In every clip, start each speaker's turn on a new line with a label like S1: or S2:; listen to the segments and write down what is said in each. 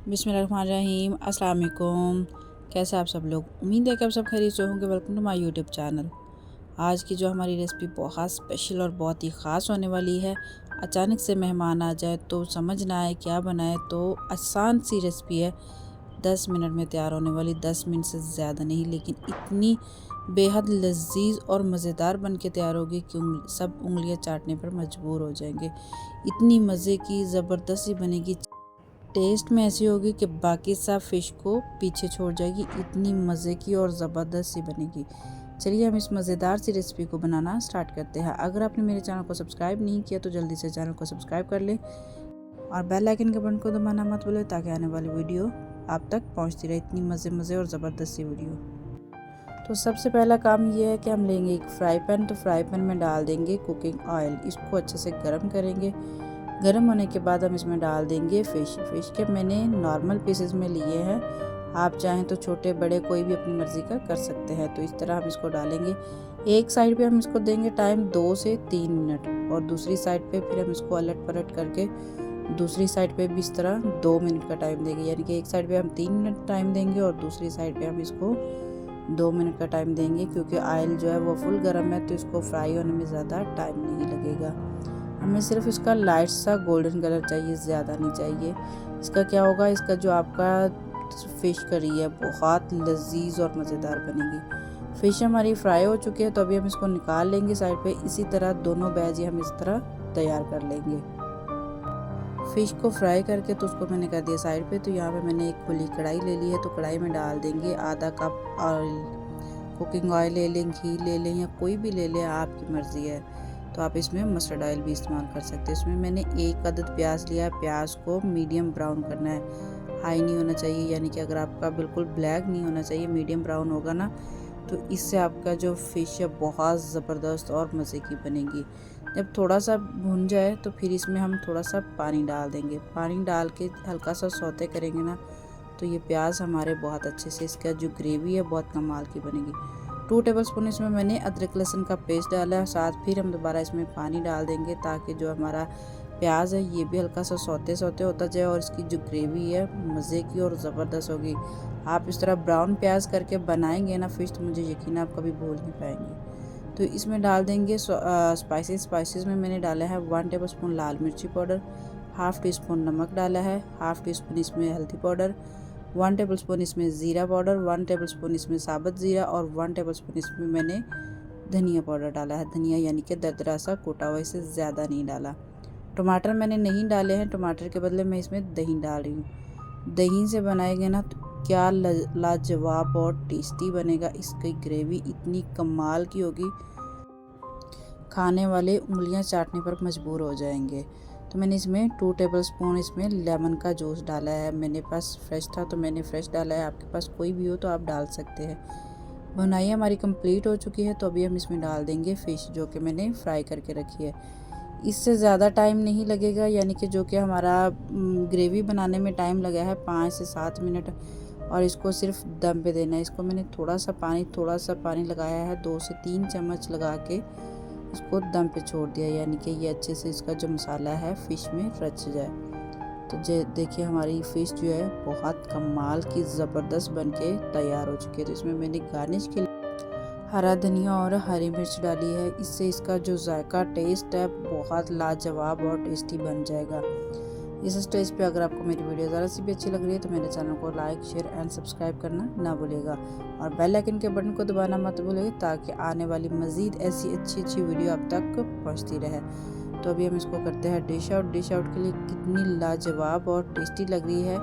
S1: बिस्मिल्लाहिर्रहमानिर्रहीम। अस्सलाम वालेकुम। कैसे आप सब लोग? उम्मीद है कि आप सब खैरियत से होंगे। Welcome to my YouTube channel. आज की जो हमारी रेसिपी बहुत स्पेशल और बहुत ही ख़ास होने वाली है। अचानक से मेहमान आ जाए तो समझ ना आए क्या बनाए, तो आसान सी रेसिपी है, 10 मिनट में तैयार होने वाली। 10 मिनट से ज़्यादा नहीं, लेकिन इतनी बेहद लजीज और मज़ेदार बन के तैयार होगी कि सब उंगलियां चाटने पर मजबूर हो जाएंगे। इतनी मज़े की ज़बरदस्ती बनेगी, टेस्ट में ऐसी होगी कि बाकी सब फ़िश को पीछे छोड़ जाएगी। इतनी मज़े की और ज़बरदस्त सी बनेगी। चलिए हम इस मज़ेदार सी रेसिपी को बनाना स्टार्ट करते हैं। अगर आपने मेरे चैनल को सब्सक्राइब नहीं किया तो जल्दी से चैनल को सब्सक्राइब कर लें और बेल आइकन के बटन को दबाना मत भूलें, ताकि आने वाली वीडियो आप तक पहुंचती रहे। इतनी मज़े और ज़बरदस्त सी वीडियो। तो सबसे पहला काम ये है कि हम लेंगे एक फ्राई पैन। तो फ्राई पैन में डाल देंगे कुकिंग ऑयल। इसको अच्छे से गर्म करेंगे। गर्म होने के बाद हम इसमें डाल देंगे फ़िश के मैंने नॉर्मल पीसेस में लिए हैं। आप चाहें तो छोटे बड़े कोई भी अपनी मर्ज़ी का कर सकते हैं। तो इस तरह हम इसको डालेंगे। एक साइड पे हम इसको देंगे टाइम 2 से 3 मिनट, और दूसरी साइड पे फिर हम इसको अलट पलट करके दूसरी साइड पे भी इस तरह 2 मिनट का टाइम देंगे। यानी कि एक साइड पे हम 3 मिनट टाइम देंगे और दूसरी साइड पे हम इसको 2 मिनट का टाइम देंगे, क्योंकि ऑयल जो है वो फुल गर्म है, तो इसको फ्राई होने में ज़्यादा टाइम नहीं लगेगा। हमें सिर्फ इसका लाइट सा गोल्डन कलर चाहिए, ज़्यादा नहीं चाहिए। इसका क्या होगा, इसका जो आपका फ़िश करी है बहुत लजीज और मज़ेदार बनेगी। फ़िश हमारी फ्राई हो चुकी है, तो अभी हम इसको निकाल लेंगे साइड पे। इसी तरह दोनों बैच हम इस तरह तैयार कर लेंगे। फ़िश को फ्राई करके तो उसको मैंने कर दिया साइड पे। तो यहाँ पे मैंने एक खुली कढ़ाई ले ली है। तो कढ़ाई में डाल देंगे आधा कप ऑयल। कुकिंग ऑयल ले लें, घी ले लें, या कोई भी ले लें, आपकी मर्ज़ी है। तो आप इसमें मस्टर्ड ऑयल भी इस्तेमाल कर सकते हैं। इसमें मैंने एक अदद प्याज लिया है। प्याज को मीडियम ब्राउन करना है, हाई नहीं होना चाहिए। यानी कि अगर आपका बिल्कुल ब्लैक नहीं होना चाहिए, मीडियम ब्राउन होगा ना, तो इससे आपका जो फ़िश है बहुत ज़बरदस्त और मज़े की बनेगी। जब थोड़ा सा भुन जाए तो फिर इसमें हम थोड़ा सा पानी डाल देंगे। पानी डाल के हल्का सा सौते करेंगे ना, तो ये प्याज हमारे बहुत अच्छे से, इसका जो ग्रेवी है बहुत कमाल की बनेगी। 2 टेबलस्पून इसमें मैंने अदरक लहसुन का पेस्ट डाला है। साथ फिर हम दोबारा इसमें पानी डाल देंगे, ताकि जो हमारा प्याज है ये भी हल्का सा सौते होता जाए, और इसकी जो ग्रेवी है मज़े की और ज़बरदस्त होगी। आप इस तरह ब्राउन प्याज करके बनाएंगे ना फ़िश, तो मुझे यकीन है आप कभी भूल नहीं पाएंगे। तो इसमें डाल देंगे स्पाइसेस में मैंने डाला है 1 टेबलस्पून लाल मिर्ची पाउडर, हाफ़ टी स्पून नमक डाला है, हाफ़ टी स्पून इसमें हल्दी पाउडर, 1 टेबलस्पून इसमें ज़ीरा पाउडर, 1 टेबलस्पून इसमें साबुत ज़ीरा, और 1 टेबलस्पून इसमें मैंने धनिया पाउडर डाला है। धनिया यानी कि दरदरा सा कूटा हुआ, इसे ज़्यादा नहीं डाला। टमाटर मैंने नहीं डाले हैं, टमाटर के बदले मैं इसमें दही डाल रही हूँ। दही से बनाएंगे ना तो क्या लाजवाब और टेस्टी बनेगा। इसकी ग्रेवी इतनी कमाल की होगी, खाने वाले उंगलियां चाटने पर मजबूर हो जाएंगे। तो मैंने इसमें 2 टेबलस्पून इसमें लेमन का जूस डाला है। मेरे पास फ्रेश था तो मैंने फ्रेश डाला है, आपके पास कोई भी हो तो आप डाल सकते हैं। बुनाई हमारी कंप्लीट हो चुकी है, तो अभी हम इसमें डाल देंगे फ़िश, जो कि मैंने फ्राई करके रखी है। इससे ज़्यादा टाइम नहीं लगेगा, यानी कि जो कि हमारा ग्रेवी बनाने में टाइम लगा है 5 से 7 मिनट, और इसको सिर्फ दम पे देना है। इसको मैंने थोड़ा सा पानी लगाया है, 2 से 3 चम्मच लगा के इसको दम पे छोड़ दिया, यानी कि ये अच्छे से इसका जो मसाला है फ़िश में रच जाए। तो देखिए हमारी फ़िश जो है बहुत कमाल की ज़बरदस्त बन के तैयार हो चुकी है। तो इसमें मैंने गार्निश के लिए हरा धनिया और हरी मिर्च डाली है। इससे इसका जो जायका टेस्ट है बहुत लाजवाब और टेस्टी बन जाएगा। इस स्टेज पे अगर आपको मेरी वीडियो ज़रा सी भी अच्छी लग रही है तो मेरे चैनल को लाइक शेयर एंड सब्सक्राइब करना ना भूलिएगा, और बेल आइकन के बटन को दबाना मत भूलिएगा, ताकि आने वाली मज़ीद ऐसी अच्छी वीडियो आप तक पहुँचती रहे। तो अभी हम इसको करते हैं डिश आउट। डिश आउट के लिए कितनी लाजवाब और टेस्टी लग रही है।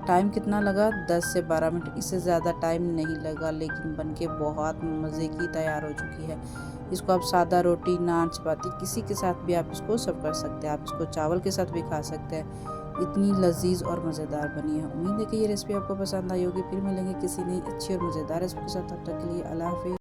S1: टाइम कितना लगा, 10 से 12 मिनट, इससे ज़्यादा टाइम नहीं लगा, लेकिन बनके बहुत मज़े की तैयार हो चुकी है। इसको आप सादा रोटी, नान, चपाती किसी के साथ भी आप इसको सर्व कर सकते हैं। आप इसको चावल के साथ भी खा सकते हैं। इतनी लजीज और मज़ेदार बनी है। उम्मीद है कि ये रेसिपी आपको पसंद आई होगी। फिर मिलेंगे किसी नई अच्छी और मज़ेदार रेसिपी के साथ। तब तक के लिए अल्लाह हाफ़िज़।